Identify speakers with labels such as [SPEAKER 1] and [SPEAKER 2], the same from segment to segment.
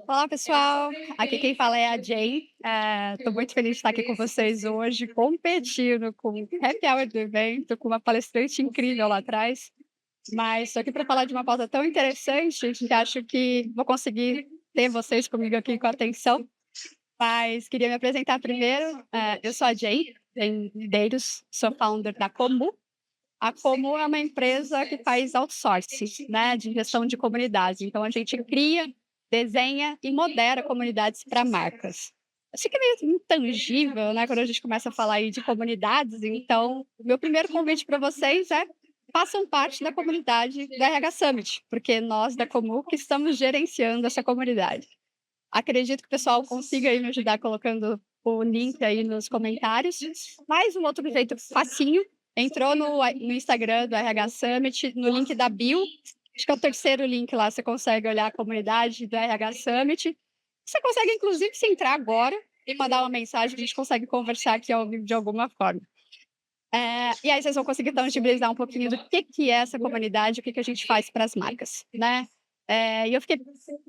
[SPEAKER 1] Olá, pessoal. Aqui quem fala é a Jay. Estou muito feliz de estar aqui com vocês hoje, competindo com o happy hour do evento, com uma palestrante incrível lá atrás. Mas estou aqui para falar de uma pauta tão interessante que acho que vou conseguir ter vocês comigo aqui com atenção. Mas queria me apresentar primeiro. Eu sou a Jay Medeiros, sou founder da Comu. A Comu é uma empresa que faz outsourcing, né, de gestão de comunidades. Então, a gente cria, desenha e modera comunidades para marcas. Eu sei que é meio intangível, né, quando a gente começa a falar aí de comunidades. Então, o meu primeiro convite para vocês é façam parte da comunidade da RH Summit, porque nós da Comu que estamos gerenciando essa comunidade. Acredito que o pessoal consiga aí me ajudar colocando o link aí nos comentários. Mais um outro jeito facinho, entrou no Instagram do RH Summit, no link da bio, acho que é o terceiro link lá, você consegue olhar a comunidade do RH Summit. Você consegue, inclusive, se entrar agora e mandar uma mensagem, a gente consegue conversar aqui ao vivo de alguma forma. E aí vocês vão conseguir tangibilizar um pouquinho do que é essa comunidade, o que a gente faz para as marcas, né? E eu fiquei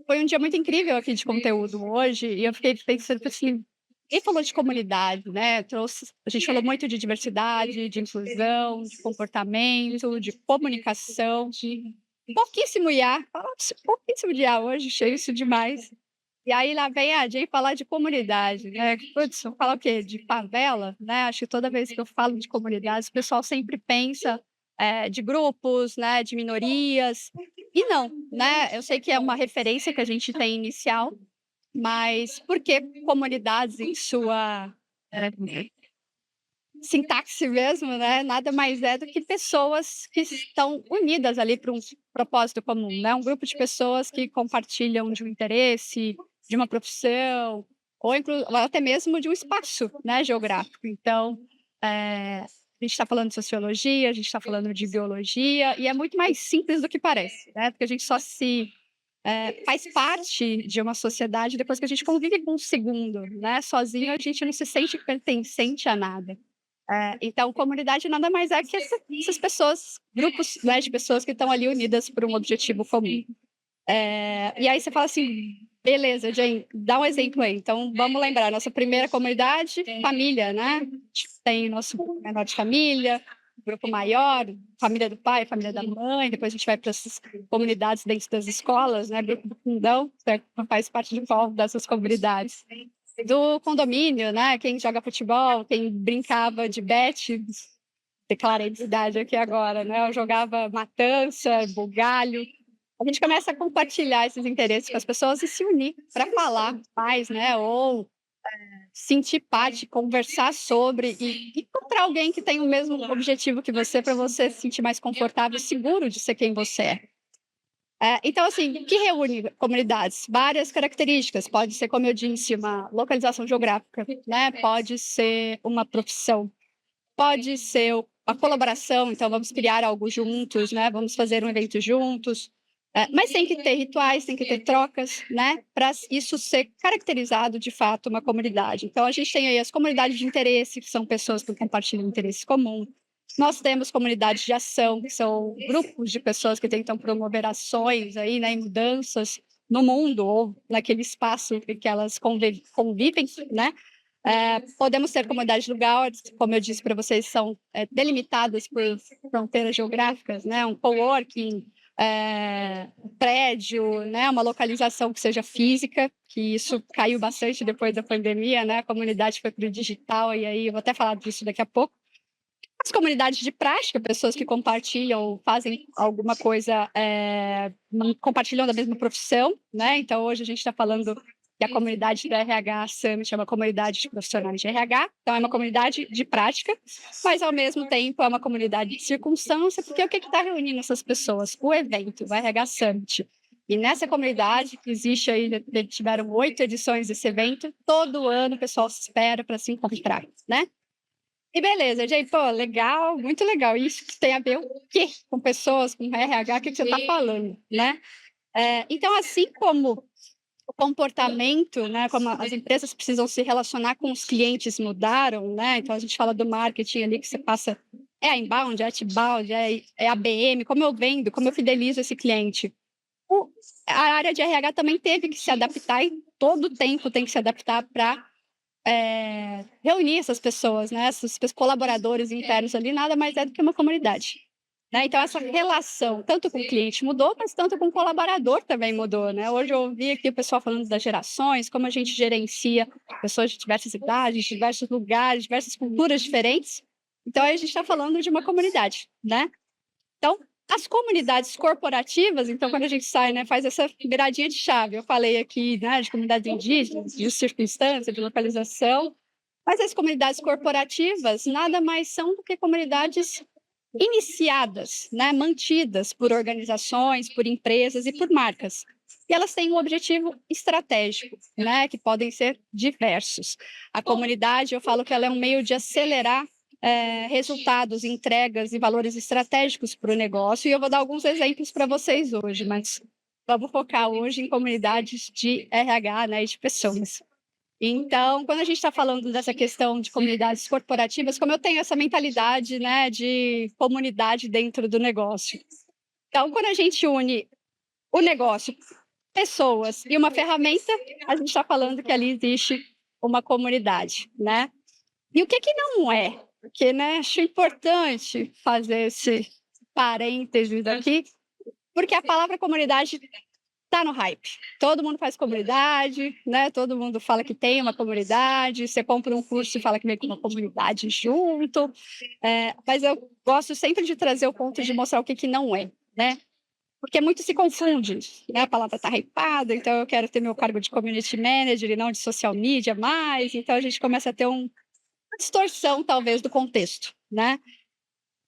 [SPEAKER 1] foi um dia muito incrível aqui de conteúdo hoje, e eu fiquei pensando assim, quem falou de comunidade, né, a gente falou muito de diversidade, de inclusão, de comportamento, de comunicação, de pouquíssimo IA, falamos pouquíssimo de IA hoje, achei isso demais. E aí lá vem a Jay falar de comunidade, né, putz, eu falo o quê? De favela, né, acho que toda vez que eu falo de comunidades, o pessoal sempre pensa, de grupos, né, de minorias, e não, né, eu sei que é uma referência que a gente tem inicial, mas por que comunidades em sua, eh, sintaxe mesmo, né, nada mais é do que pessoas que estão unidas ali para um propósito comum, né, um grupo de pessoas que compartilham de um interesse, de uma profissão, ou até mesmo de um espaço, né, geográfico. Então, a gente está falando de sociologia, a gente está falando de biologia, e é muito mais simples do que parece, né, porque a gente só faz parte de uma sociedade depois que a gente convive com um segundo, né, sozinho a gente não se sente pertencente a nada. Então, comunidade nada mais é que essas pessoas, grupos, né, de pessoas que estão ali unidas por um objetivo comum. E aí você fala assim, beleza, Jane, dá um exemplo aí. Então, vamos lembrar, nossa primeira comunidade, família, né? A gente tem nosso menor de família, grupo maior, família do pai, família da mãe, depois a gente vai para essas comunidades dentro das escolas, né? Grupo do fundão, certo? Faz parte de qual dessas comunidades? Do condomínio, né? Quem joga futebol, quem brincava de bete, declarei de idade aqui agora, né? Eu jogava matança, bugalho. A gente começa a compartilhar esses interesses com as pessoas e se unir para falar mais, né? Ou sentir parte, conversar sobre e encontrar alguém que tem o mesmo objetivo que você para você se sentir mais confortável e seguro de ser quem você é. Então, assim, o que reúne comunidades? Várias características. Pode ser, como eu disse, uma localização geográfica, né? Pode ser uma profissão, pode ser a colaboração. Então, vamos criar algo juntos, né? Vamos fazer um evento juntos. Mas tem que ter rituais, tem que ter trocas, né? Para isso ser caracterizado de fato uma comunidade. Então, a gente tem aí as comunidades de interesse, que são pessoas que compartilham interesse comum. Nós temos comunidades de ação, que são grupos de pessoas que tentam promover ações aí, né, e mudanças no mundo ou naquele espaço em que elas convivem, né? Podemos ter comunidades de lugares, como eu disse para vocês, são delimitadas por fronteiras geográficas, né? Um coworking, prédio, né? Uma localização que seja física, que isso caiu bastante depois da pandemia, né? A comunidade foi para o digital, e aí eu vou até falar disso daqui a pouco. As comunidades de prática, pessoas que compartilham, fazem alguma coisa, compartilham da mesma profissão, né? Então, hoje a gente está falando que a comunidade do RH Summit é uma comunidade de profissionais de RH, então é uma comunidade de prática, mas ao mesmo tempo é uma comunidade de circunstância, porque o que está reunindo essas pessoas? O evento, o RH Summit. E nessa comunidade que existe aí, tiveram 8 edições desse evento, todo ano o pessoal se espera para se encontrar, né? E beleza, gente, pô, legal, muito legal. Isso que tem a ver o quê com pessoas, com RH, o que você está falando, né? Então, assim como o comportamento, né, como as empresas precisam se relacionar com os clientes mudaram, né? Então, a gente fala do marketing ali, que você passa, a inbound, é outbound, é ABM, como eu vendo, como eu fidelizo esse cliente. O a área de RH também teve que se adaptar e todo o tempo tem que se adaptar para reunir essas pessoas, né, esses colaboradores internos ali, nada mais é do que uma comunidade, né. Então essa relação, tanto com o cliente mudou, mas tanto com o colaborador também mudou, né. Hoje eu ouvi aqui o pessoal falando das gerações, como a gente gerencia pessoas de diversas idades, de diversos lugares, diversas culturas diferentes. Então aí a gente está falando de uma comunidade, né. Então, as comunidades corporativas, então, quando a gente sai, né, faz essa viradinha de chave. Eu falei aqui, né, de comunidades indígenas, de circunstância, de localização, mas as comunidades corporativas nada mais são do que comunidades iniciadas, né, mantidas por organizações, por empresas e por marcas. E elas têm um objetivo estratégico, né, que podem ser diversos. A comunidade, eu falo que ela é um meio de acelerar resultados, entregas e valores estratégicos para o negócio. E eu vou dar alguns exemplos para vocês hoje, mas vamos focar hoje em comunidades de RH, né, e de pessoas. Então, quando a gente está falando dessa questão de comunidades corporativas, como eu tenho essa mentalidade, né, de comunidade dentro do negócio. Então, quando a gente une o negócio, pessoas e uma ferramenta, a gente está falando que ali existe uma comunidade, né? E o que que não é? Porque, né, acho importante fazer esse parênteses aqui, porque a palavra comunidade tá no hype. Todo mundo faz comunidade, né, todo mundo fala que tem uma comunidade, você compra um curso e fala que vem com uma comunidade junto, mas eu gosto sempre de trazer o ponto de mostrar o que que não é, né, porque muito se confunde, né, a palavra tá hypada, então eu quero ter meu cargo de community manager e não de social media mais, então a gente começa a ter uma distorção talvez do contexto, né.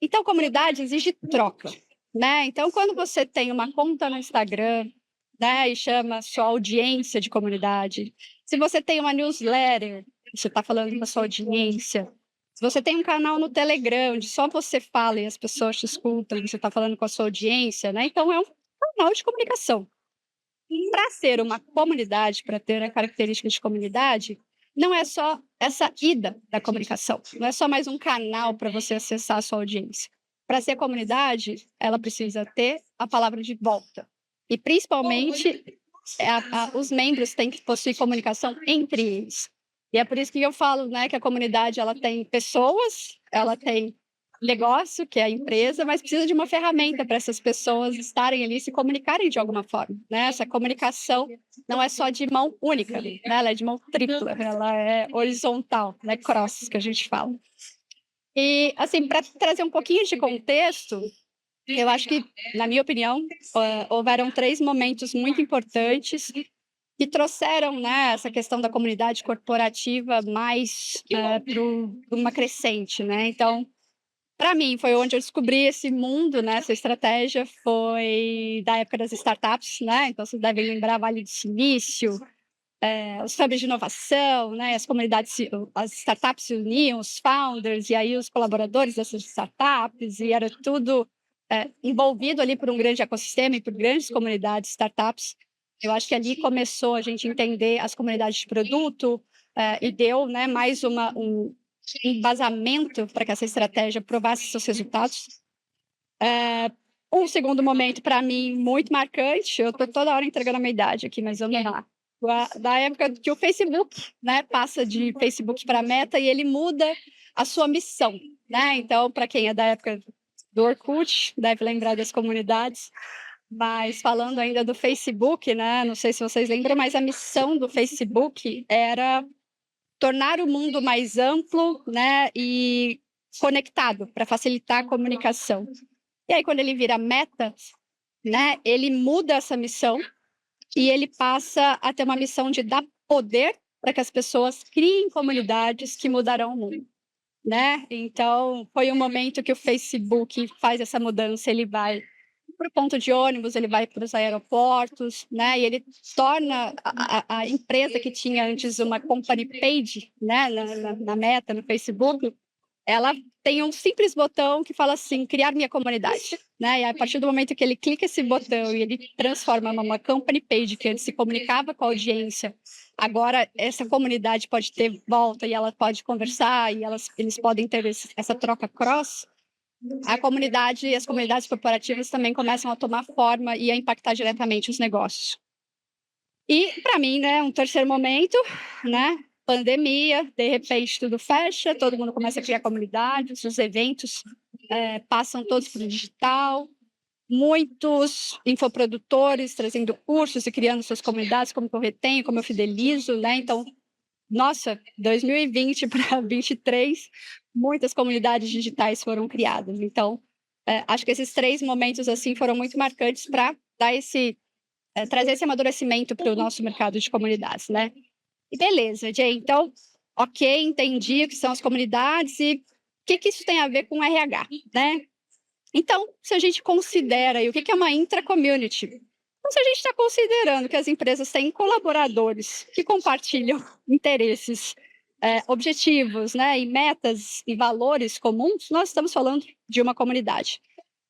[SPEAKER 1] Então comunidade exige troca, né, então quando você tem uma conta no Instagram, né, e chama sua audiência de comunidade, se você tem uma newsletter, você está falando com a sua audiência, se você tem um canal no Telegram onde só você fala e as pessoas te escutam, você está falando com a sua audiência, né, então é um canal de comunicação. Para ser uma comunidade, para ter a característica de comunidade, não é só essa ida da comunicação, não é só mais um canal para você acessar a sua audiência. Para ser comunidade, ela precisa ter a palavra de volta. E principalmente, os membros têm que possuir comunicação entre eles. E é por isso que eu falo, né, que a comunidade ela tem pessoas, ela tem negócio, que é a empresa, mas precisa de uma ferramenta para essas pessoas estarem ali e se comunicarem de alguma forma, né. Essa comunicação não é só de mão única, né, ela é de mão tripla, ela é horizontal, né, cross que a gente fala. E, assim, para trazer um pouquinho de contexto, eu acho que, na minha opinião, houveram 3 momentos muito importantes que trouxeram, né, essa questão da comunidade corporativa mais, para uma crescente, né. Então, para mim, foi onde eu descobri esse mundo, né, essa estratégia foi da época das startups, né, então vocês devem lembrar Vale do Silício, os hubs de inovação, né, as comunidades as startups se uniam, os founders, e aí os colaboradores dessas startups, e era tudo, envolvido ali por um grande ecossistema e por grandes comunidades de startups. Eu acho que ali começou a gente entender as comunidades de produto, e deu, né, mais um embasamento para que essa estratégia provasse seus resultados. Um segundo momento, para mim, muito marcante, eu estou toda hora entregando a minha idade aqui, mas vamos lá. Da época que o Facebook, né, passa de Facebook para Meta e ele muda a sua missão, né. Então, para quem é da época do Orkut, deve lembrar das comunidades, mas falando ainda do Facebook, né, não sei se vocês lembram, mas a missão do Facebook era tornar o mundo mais amplo, né, e conectado, para facilitar a comunicação. E aí quando ele vira Meta, né, ele muda essa missão e ele passa a ter uma missão de dar poder para que as pessoas criem comunidades que mudarão o mundo, né. Então, foi um momento que o Facebook faz essa mudança, ele vai para o ponto de ônibus, ele vai para os aeroportos, né, e ele torna a empresa que tinha antes uma company page, né, na Meta, no Facebook, ela tem um simples botão que fala assim: "Criar minha comunidade", né, e a partir do momento que ele clica esse botão e ele transforma numa company page que antes se comunicava com a audiência, agora essa comunidade pode ter volta e ela pode conversar e eles podem ter essa troca cross, a comunidade e as comunidades corporativas também começam a tomar forma e a impactar diretamente os negócios. E, para mim, né, um terceiro momento, né, pandemia, de repente tudo fecha, todo mundo começa a criar comunidades, os eventos passam todos para o digital, muitos infoprodutores trazendo cursos e criando suas comunidades, como que eu retenho, como eu fidelizo, né? Então, nossa, 2020 para 23, muitas comunidades digitais foram criadas. Então, acho que esses 3 momentos, assim, foram muito marcantes para dar trazer esse amadurecimento para o nosso mercado de comunidades, né? E beleza, Jay, então, ok, entendi o que são as comunidades e o que isso tem a ver com RH, né? Então, se a gente considera aí, o que é uma intra-community? Então, se a gente está considerando que as empresas têm colaboradores que compartilham interesses, objetivos, né, e metas e valores comuns, nós estamos falando de uma comunidade.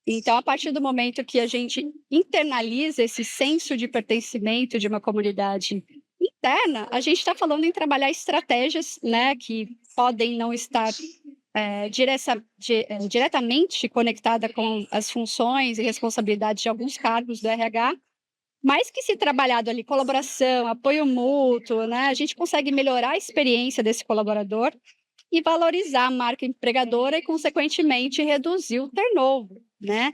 [SPEAKER 1] Então, a partir do momento que a gente internaliza esse senso de pertencimento de uma comunidade interna, a gente está falando em trabalhar estratégias, né, que podem não estar diretamente conectada com as funções e responsabilidades de alguns cargos do RH, mas que se trabalhado ali colaboração, apoio mútuo, né, a gente consegue melhorar a experiência desse colaborador e valorizar a marca empregadora e, consequentemente, reduzir o turnover, né?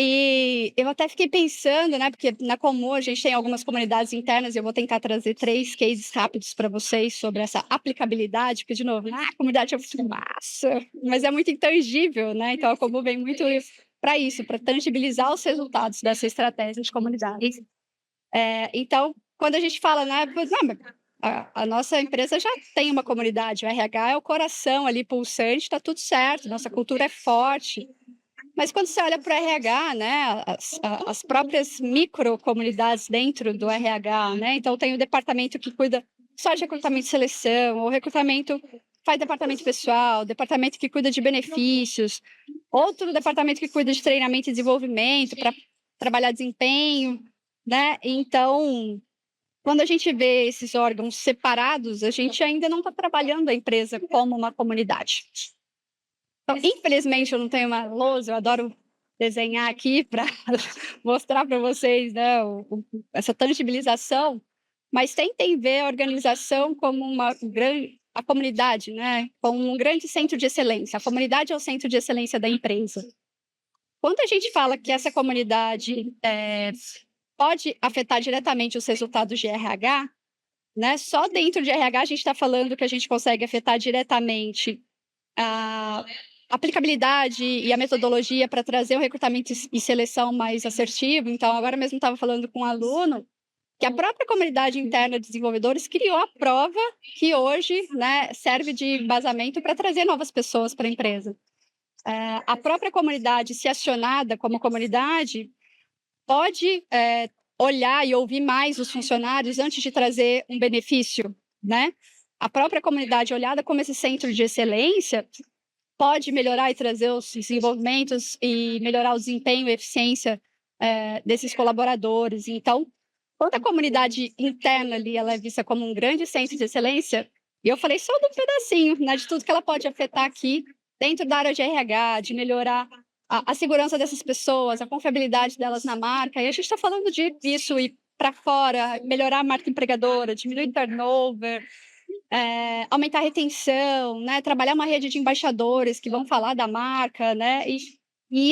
[SPEAKER 1] E eu até fiquei pensando, né, porque na Comum a gente tem algumas comunidades internas e eu vou tentar trazer 3 cases rápidos para vocês sobre essa aplicabilidade, porque, de novo, a comunidade é muito massa, mas é muito intangível, né? Então a Comum vem muito para isso, para tangibilizar os resultados dessa estratégia de comunidade. Então, quando a gente fala, né, não, a nossa empresa já tem uma comunidade, o RH é o coração ali pulsante, está tudo certo, nossa cultura é forte. Mas quando você olha para o RH, né, as próprias microcomunidades dentro do RH, né, então tem o departamento que cuida só de recrutamento e seleção, ou recrutamento faz departamento pessoal, departamento que cuida de benefícios, outro departamento que cuida de treinamento e desenvolvimento para trabalhar desempenho, né? Então, quando a gente vê esses órgãos separados, a gente ainda não está trabalhando a empresa como uma comunidade. Então, infelizmente, eu não tenho uma lousa, eu adoro desenhar aqui para mostrar para vocês, né, essa tangibilização, mas tentem ver a organização como a comunidade, né, como um grande centro de excelência. A comunidade é o centro de excelência da empresa. Quando a gente fala que essa comunidade pode afetar diretamente os resultados de RH, né, só dentro de RH a gente está falando que a gente consegue afetar diretamente a aplicabilidade e a metodologia para trazer o recrutamento e seleção mais assertivo. Então, agora mesmo estava falando com um aluno que a própria comunidade interna de desenvolvedores criou a prova que hoje, né, serve de embasamento para trazer novas pessoas para a empresa. A própria comunidade, se acionada como comunidade, pode olhar e ouvir mais os funcionários antes de trazer um benefício, né? A própria comunidade olhada como esse centro de excelência pode melhorar e trazer os desenvolvimentos e melhorar o desempenho e eficiência desses colaboradores. Então, quando a comunidade interna ali ela é vista como um grande centro de excelência, e eu falei só de um pedacinho, né, de tudo que ela pode afetar aqui dentro da área de RH, de melhorar a segurança dessas pessoas, a confiabilidade delas na marca, e a gente está falando disso ir para fora, melhorar a marca empregadora, diminuir turnover, aumentar a retenção, né, trabalhar uma rede de embaixadores que vão falar da marca, né, e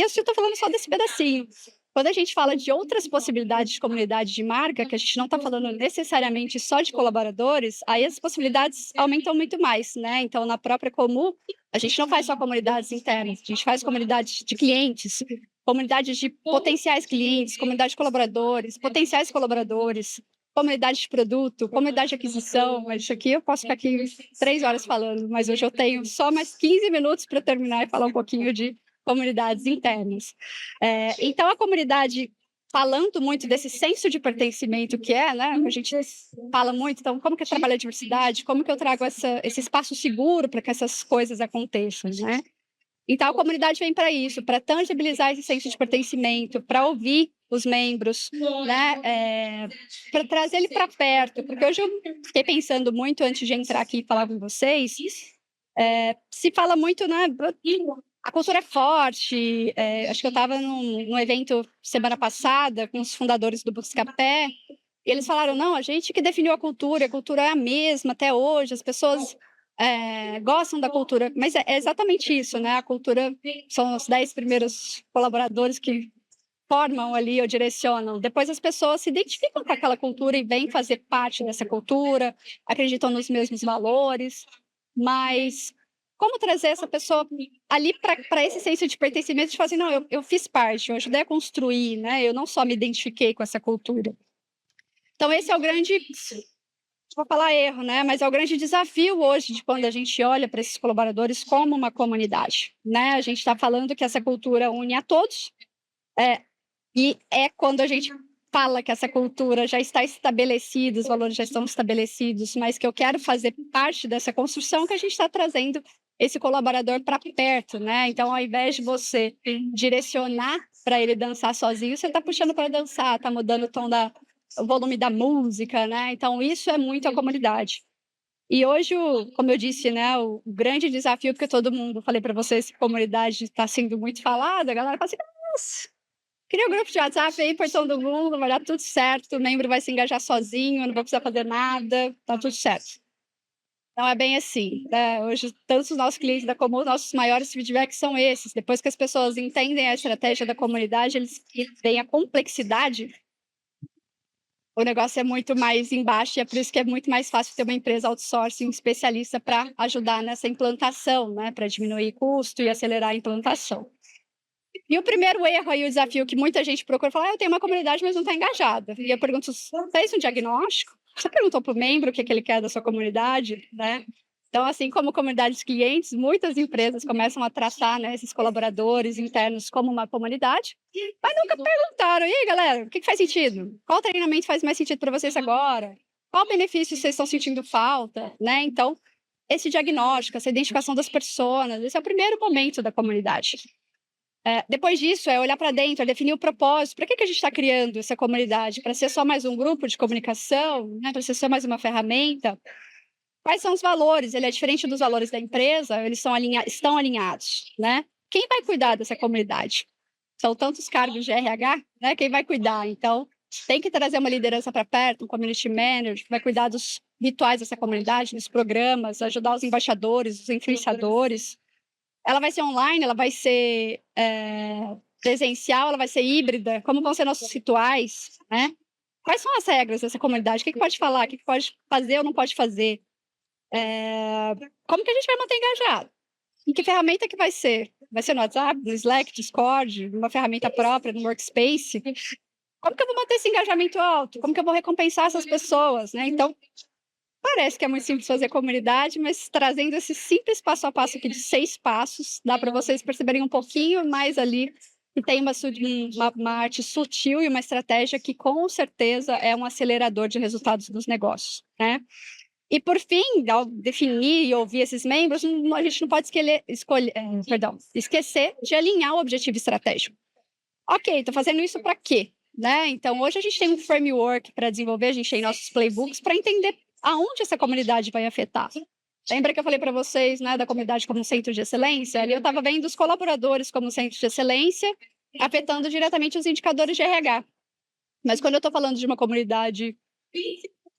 [SPEAKER 1] isso eu estou falando só desse pedacinho. Quando a gente fala de outras possibilidades de comunidade de marca, que a gente não está falando necessariamente só de colaboradores, aí as possibilidades aumentam muito mais, né? Então, na própria Comum, a gente não faz só comunidades internas, a gente faz comunidades de clientes, comunidades de potenciais clientes, comunidade de colaboradores, potenciais colaboradores, comunidade de produto, comunidade de aquisição. Mas isso aqui eu posso ficar aqui 3 horas falando, mas hoje eu tenho só mais 15 minutos para terminar e falar um pouquinho de comunidades internas. Então, a comunidade, falando muito desse senso de pertencimento que né, a gente fala muito, então, como que eu trabalho a diversidade, como que eu trago esse espaço seguro para que essas coisas aconteçam, né? Então, a comunidade vem para isso, para tangibilizar esse senso de pertencimento, para ouvir os membros, né? Para trazer ele para perto, porque hoje eu fiquei pensando muito antes de entrar aqui e falar com vocês, se fala muito, né? a cultura é forte. Acho que eu estava num evento semana passada com os fundadores do Buscapé, e eles falaram: não, a gente que definiu a cultura é a mesma até hoje, as pessoas gostam da cultura, mas é exatamente isso, né? A cultura são os 10 primeiros colaboradores que formam ali ou direcionam. Depois as pessoas se identificam com aquela cultura e vêm fazer parte dessa cultura, acreditam nos mesmos valores, mas como trazer essa pessoa ali para esse senso de pertencimento, de falar assim, não, eu fiz parte, eu ajudei a construir, né? Eu não só me identifiquei com essa cultura. Então esse é o grande, vou falar erro, né? Mas é o grande desafio hoje de quando a gente olha para esses colaboradores como uma comunidade, né? A gente está falando que essa cultura une a todos, e é quando a gente fala que essa cultura já está estabelecida, os valores já estão estabelecidos, mas que eu quero fazer parte dessa construção, que a gente está trazendo esse colaborador para perto, né? Então, ao invés de você direcionar para ele dançar sozinho, você está puxando para dançar, está mudando o volume da música, né? Então, isso é muito a comunidade. E hoje, como eu disse, né, o grande desafio, porque todo mundo, falei para vocês, que a comunidade está sendo muito falada, a galera fala assim, nossa, cria um grupo de WhatsApp aí para todo mundo, vai dar tudo certo, o membro vai se engajar sozinho, não vai precisar fazer nada, tá tudo certo. Não é bem assim, né? Hoje, tanto os nossos clientes da Comum, nossos maiores feedbacks são esses. Depois que as pessoas entendem a estratégia da comunidade, eles veem a complexidade, o negócio é muito mais embaixo, e é por isso que é muito mais fácil ter uma empresa outsourcing especialista para ajudar nessa implantação, né? Para diminuir custo e acelerar a implantação. E o primeiro erro aí, o desafio que muita gente procura, fala, eu tenho uma comunidade, mas não está engajada. E eu pergunto, você fez um diagnóstico? Você perguntou para o membro o que ele quer da sua comunidade, né? Então, assim como comunidades clientes, muitas empresas começam a traçar, né, esses colaboradores internos como uma comunidade, mas nunca perguntaram, e aí, galera, o que faz sentido? Qual treinamento faz mais sentido para vocês agora? Qual benefício vocês estão sentindo falta, né? Então, esse diagnóstico, essa identificação das pessoas, esse é o primeiro momento da comunidade. Depois disso, é olhar para dentro, é definir o propósito. Para que a gente está criando essa comunidade? Para ser só mais um grupo de comunicação? Né? Para ser só mais uma ferramenta? Quais são os valores? Ele é diferente dos valores da empresa? Eles estão alinhados, né? Quem vai cuidar dessa comunidade? São tantos cargos de RH, né? Quem vai cuidar? Então, tem que trazer uma liderança para perto, um community manager, que vai cuidar dos rituais dessa comunidade, dos programas, ajudar os embaixadores, os influenciadores. Ela vai ser online, ela vai ser presencial, ela vai ser híbrida? Como vão ser nossos rituais, né? Quais são as regras dessa comunidade? O que pode falar? O que pode fazer ou não pode fazer? Como que a gente vai manter engajado? Em que ferramenta que vai ser? Vai ser no WhatsApp, no Slack, Discord, numa ferramenta própria, no Workspace? Como que eu vou manter esse engajamento alto? Como que eu vou recompensar essas pessoas, né? Então, parece que é muito simples fazer comunidade, mas trazendo esse simples passo a passo aqui de 6 passos, dá para vocês perceberem um pouquinho mais ali que tem uma arte sutil e uma estratégia que com certeza é um acelerador de resultados dos negócios, né? E por fim, ao definir e ouvir esses membros, a gente não pode esquecer de alinhar o objetivo estratégico. Ok, estou fazendo isso para quê? Né? Então, hoje a gente tem um framework para desenvolver, a gente tem nossos playbooks para entender aonde essa comunidade vai afetar. Lembra que eu falei para vocês, né, da comunidade como centro de excelência? Ali eu estava vendo os colaboradores como centro de excelência, afetando diretamente os indicadores de RH. Mas quando eu estou falando de uma comunidade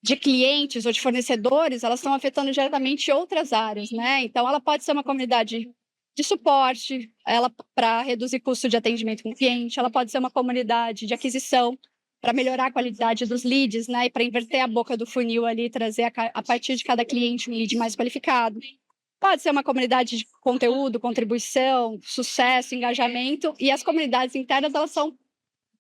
[SPEAKER 1] de clientes ou de fornecedores, elas estão afetando diretamente outras áreas, né? Então, ela pode ser uma comunidade de suporte, ela para reduzir custo de atendimento com o cliente, ela pode ser uma comunidade de aquisição para melhorar a qualidade dos leads, né? E para inverter a boca do funil ali, trazer a partir de cada cliente um lead mais qualificado. Pode ser uma comunidade de conteúdo, contribuição, sucesso, engajamento, e as comunidades internas, elas são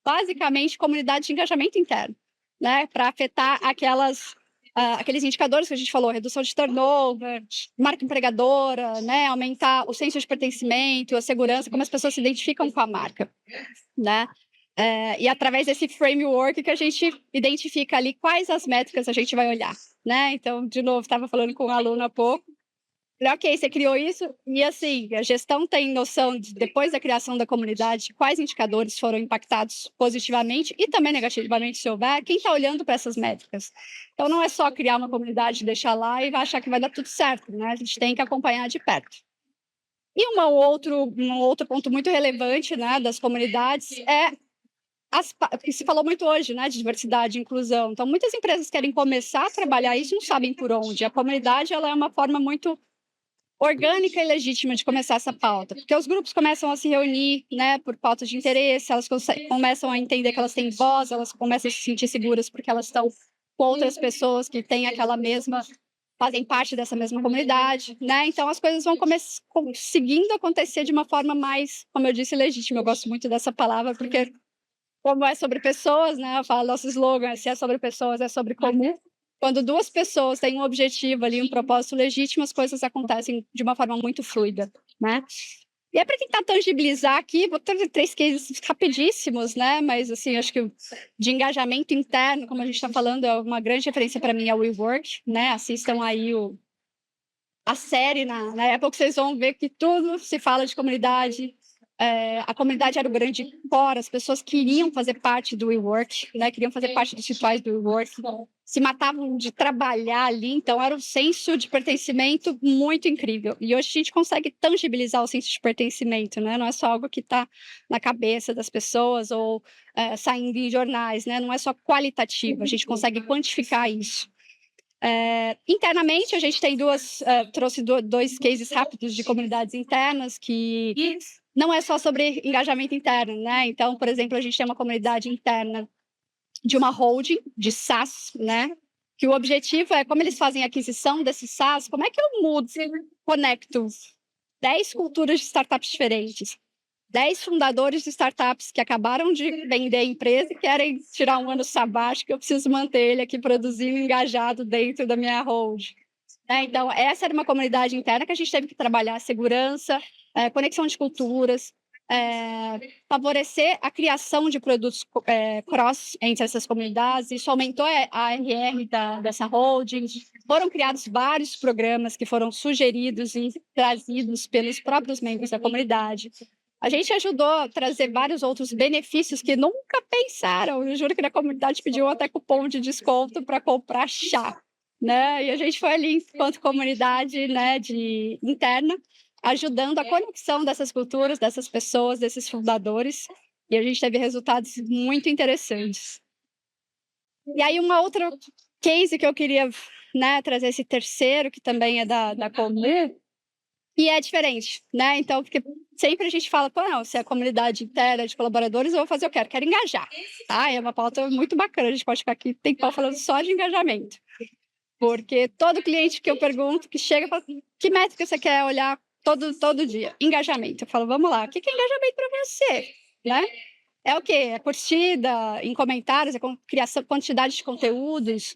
[SPEAKER 1] basicamente comunidades de engajamento interno, né? Para afetar aqueles indicadores que a gente falou, redução de turnover, marca empregadora, né? Aumentar o senso de pertencimento, a segurança, como as pessoas se identificam com a marca, né? E através desse framework que a gente identifica ali quais as métricas a gente vai olhar, né? Então, de novo, estava falando com um aluno há pouco, ok, você criou isso, e assim, a gestão tem noção, depois da criação da comunidade, quais indicadores foram impactados positivamente e também negativamente, se houver, quem está olhando para essas métricas. Então, não é só criar uma comunidade, deixar lá e vai achar que vai dar tudo certo, né? A gente tem que acompanhar de perto. E um outro ponto muito relevante, né, das comunidades é que se falou muito hoje, né, de diversidade e inclusão. Então, muitas empresas querem começar a trabalhar isso e não sabem por onde. A comunidade, ela é uma forma muito orgânica e legítima de começar essa pauta, porque os grupos começam a se reunir, né, por pautas de interesse, elas começam a entender que elas têm voz, elas começam a se sentir seguras porque elas estão com outras pessoas que têm fazem parte dessa mesma comunidade, né? Então as coisas vão conseguindo acontecer de uma forma mais, como eu disse, legítima. Eu gosto muito dessa palavra porque como é sobre pessoas, né? Eu falo, nosso slogan, se é sobre pessoas, é sobre comum. Quando duas pessoas têm um objetivo ali, um propósito legítimo, as coisas acontecem de uma forma muito fluida, né? E é para tentar tangibilizar aqui, vou trazer 3 cases rapidíssimos, né? Mas, assim, acho que de engajamento interno, como a gente está falando, é uma grande referência para mim é o WeWork, né? Assistam aí a série na Apple, que vocês vão ver que tudo se fala de comunidade. A comunidade era o grande core, as pessoas queriam fazer parte do WeWork, né? Queriam fazer parte dos rituais do WeWork, se matavam de trabalhar ali, então era um senso de pertencimento muito incrível. E hoje a gente consegue tangibilizar o senso de pertencimento, né? Não é só algo que está na cabeça das pessoas ou saindo em jornais, né? Não é só qualitativo, a gente consegue quantificar isso. Internamente, a gente tem trouxe 2 cases rápidos de comunidades internas que não é só sobre engajamento interno, né? Então, por exemplo, a gente tem uma comunidade interna de uma holding de SaaS, né? Que o objetivo é, como eles fazem a aquisição desses SaaS, como é que eu conecto 10 culturas de startups diferentes, 10 fundadores de startups que acabaram de vender a empresa e querem tirar um ano sabático, eu preciso manter ele aqui produzindo, engajado dentro da minha holding. Então, essa era uma comunidade interna que a gente teve que trabalhar segurança, conexão de culturas, favorecer a criação de produtos cross entre essas comunidades. Isso aumentou a ARR dessa holding. Foram criados vários programas que foram sugeridos e trazidos pelos próprios membros da comunidade. A gente ajudou a trazer vários outros benefícios que nunca pensaram. Eu juro que na comunidade pediu até cupom de desconto para comprar chá, né? E a gente foi ali, enquanto comunidade, né, interna, ajudando a conexão dessas culturas, dessas pessoas, desses fundadores. E a gente teve resultados muito interessantes. E aí, uma outra case que eu queria, né, trazer esse terceiro, que também é da Comum, e é diferente, né? Então, porque sempre a gente fala, pô, não, se é a comunidade inteira de colaboradores, eu vou fazer o quê? Eu quero engajar. Tá? É uma pauta muito bacana, a gente pode ficar aqui tempão falando só de engajamento. Porque todo cliente que eu pergunto, que chega, fala, que métrica você quer olhar todo dia? Engajamento. Eu falo, vamos lá, o que é engajamento para você? Né? É o quê? É curtida, em comentários, é criação, quantidade de conteúdos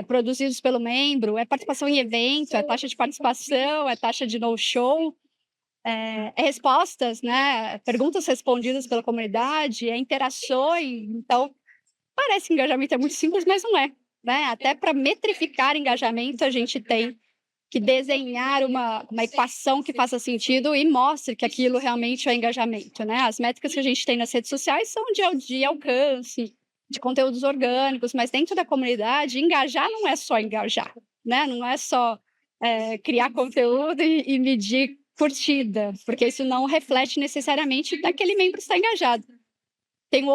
[SPEAKER 1] produzidos pelo membro, é participação em evento, é taxa de participação, é taxa de no-show, é respostas, né? Perguntas respondidas pela comunidade, é interações. Então, parece que engajamento é muito simples, mas não é. Né? Até para metrificar engajamento, a gente tem que desenhar uma equação que faça sentido e mostre que aquilo realmente é engajamento. Né? As métricas que a gente tem nas redes sociais são de alcance, de conteúdos orgânicos, mas dentro da comunidade, engajar não é só engajar, né? Não é só criar conteúdo e medir curtida, porque isso não reflete necessariamente daquele membro que está engajado. Tem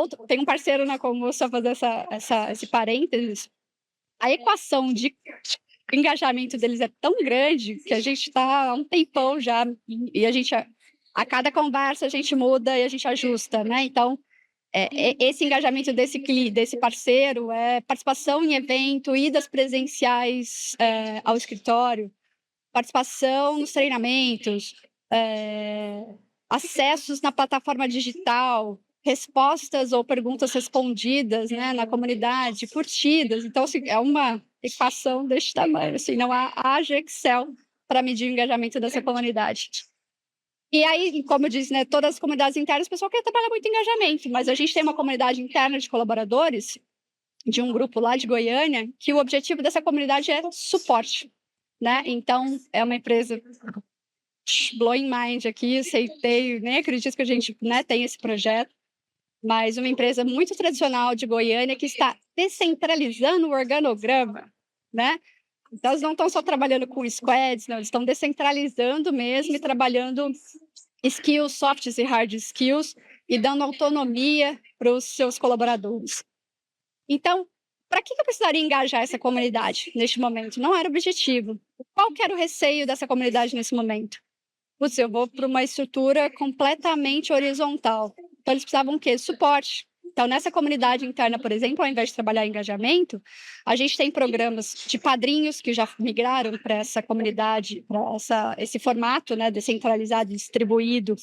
[SPEAKER 1] um parceiro na Comum, só fazer esse parênteses, a equação de engajamento deles é tão grande que a gente está há um tempão já e a gente, a cada conversa, a gente muda e a gente ajusta, né? Então, esse engajamento desse parceiro é participação em evento, idas presenciais ao escritório, participação nos treinamentos, acessos na plataforma digital, respostas ou perguntas respondidas, né, na comunidade, curtidas. Então, assim, é uma equação deste tamanho, assim, não haja Excel para medir o engajamento dessa comunidade. E aí, como eu disse, né, todas as comunidades internas, o pessoal quer trabalhar muito engajamento, mas a gente tem uma comunidade interna de colaboradores de um grupo lá de Goiânia, que o objetivo dessa comunidade é suporte, né? Então, é uma empresa blowing mind aqui, aceitei, nem acredito que a gente, né, tem esse projeto, mas uma empresa muito tradicional de Goiânia que está descentralizando o organograma, né? Então eles não estão só trabalhando com squads, não, eles estão descentralizando mesmo e trabalhando skills, soft e hard skills, e dando autonomia para os seus colaboradores. Então, para que eu precisaria engajar essa comunidade neste momento? Não era o objetivo. Qual que era o receio dessa comunidade nesse momento? Putz, eu vou para uma estrutura completamente horizontal. Então, eles precisavam o quê? Suporte. Então, nessa comunidade interna, por exemplo, ao invés de trabalhar em engajamento, a gente tem programas de padrinhos que já migraram para essa comunidade, para esse formato, né, descentralizado e distribuído,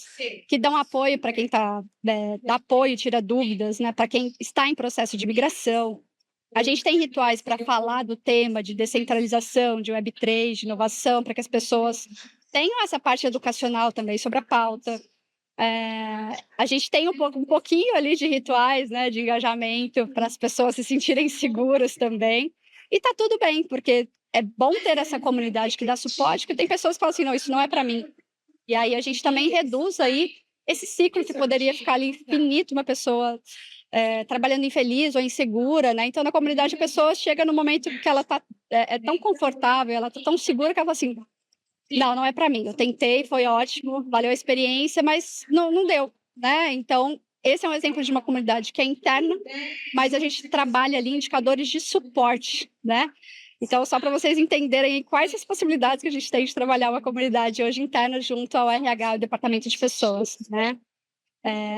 [SPEAKER 1] que dão apoio para quem está, dá apoio, tira dúvidas, né, para quem está em processo de migração. A gente tem rituais para falar do tema de descentralização, de Web3, de inovação, para que as pessoas tenham essa parte educacional também sobre a pauta. A gente tem um pouquinho ali de rituais, né, de engajamento para as pessoas se sentirem seguras também. E tá tudo bem, porque é bom ter essa comunidade que dá suporte, porque tem pessoas que falam assim, não, isso não é para mim. E aí a gente também reduz aí esse ciclo que poderia ficar ali infinito, uma pessoa trabalhando infeliz ou insegura, né? Então na comunidade a pessoa chega no momento que ela tá é tão confortável, ela tá tão segura que ela fala assim, não, não é para mim. Eu tentei, foi ótimo, valeu a experiência, mas não deu, né? Então, esse é um exemplo de uma comunidade que é interna, mas a gente trabalha ali indicadores de suporte, né? Então, só para vocês entenderem quais as possibilidades que a gente tem de trabalhar uma comunidade hoje interna junto ao RH, o Departamento de Pessoas, né?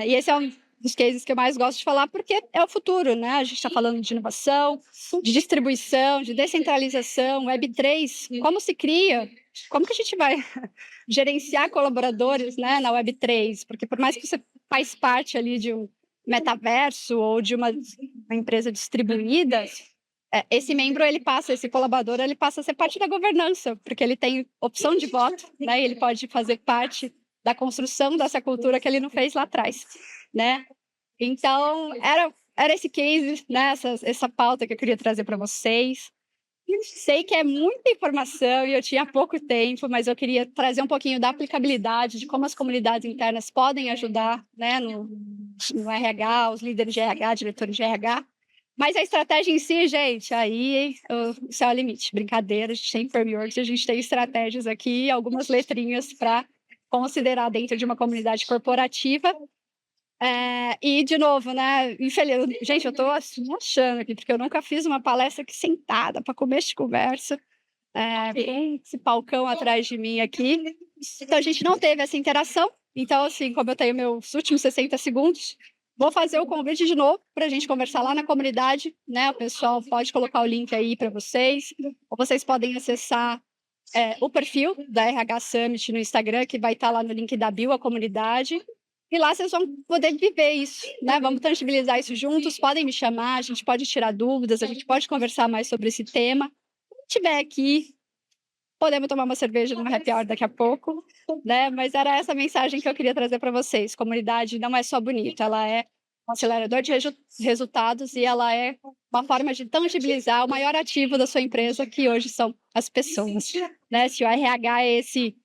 [SPEAKER 1] E esse é um dos cases que eu mais gosto de falar, porque é o futuro, né? A gente está falando de inovação, de distribuição, de descentralização, Web3, como se cria, como que a gente vai gerenciar colaboradores, né, na Web3? Porque por mais que você faz parte ali de um metaverso ou de uma empresa distribuída, esse membro, esse colaborador, ele passa a ser parte da governança, porque ele tem opção de voto, né? Ele pode fazer parte da construção dessa cultura que ele não fez lá atrás, né? Então, era esse case, né? Essa pauta que eu queria trazer para vocês. Sei que é muita informação e eu tinha pouco tempo, mas eu queria trazer um pouquinho da aplicabilidade, de como as comunidades internas podem ajudar, né, no RH, os líderes de RH, diretores de RH. Mas a estratégia em si, gente, aí o céu é o limite. Brincadeira, a gente tem frameworks, a gente tem estratégias aqui, algumas letrinhas para considerar dentro de uma comunidade corporativa. E, de novo, né, gente, eu estou assim, achando aqui, porque eu nunca fiz uma palestra aqui sentada para começo de conversa, com esse palcão atrás de mim aqui. Então, a gente não teve essa interação. Então, assim, como eu tenho meus últimos 60 segundos, vou fazer o convite de novo para a gente conversar lá na comunidade, né? O pessoal pode colocar o link aí para vocês, ou vocês podem acessar o perfil da RH Summit no Instagram, que vai estar lá no link da bio, a comunidade. E lá vocês vão poder viver isso, né? Vamos tangibilizar isso juntos. Podem me chamar, a gente pode tirar dúvidas, a gente pode conversar mais sobre esse tema. Se tiver aqui, podemos tomar uma cerveja numa happy hour daqui a pouco, né? Mas era essa mensagem que eu queria trazer para vocês. Comunidade não é só bonita, ela é um acelerador de resultados e ela é uma forma de tangibilizar o maior ativo da sua empresa, que hoje são as pessoas, né? Se o RH é esse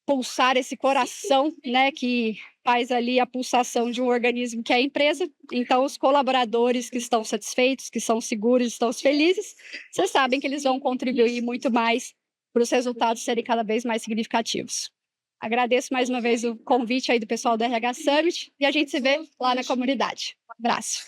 [SPEAKER 1] pulsar, esse coração, né, que faz ali a pulsação de um organismo que é a empresa, então os colaboradores que estão satisfeitos, que são seguros, estão felizes, vocês sabem que eles vão contribuir muito mais para os resultados serem cada vez mais significativos. Agradeço mais uma vez o convite aí do pessoal do RH Summit e a gente se vê lá na comunidade. Um abraço.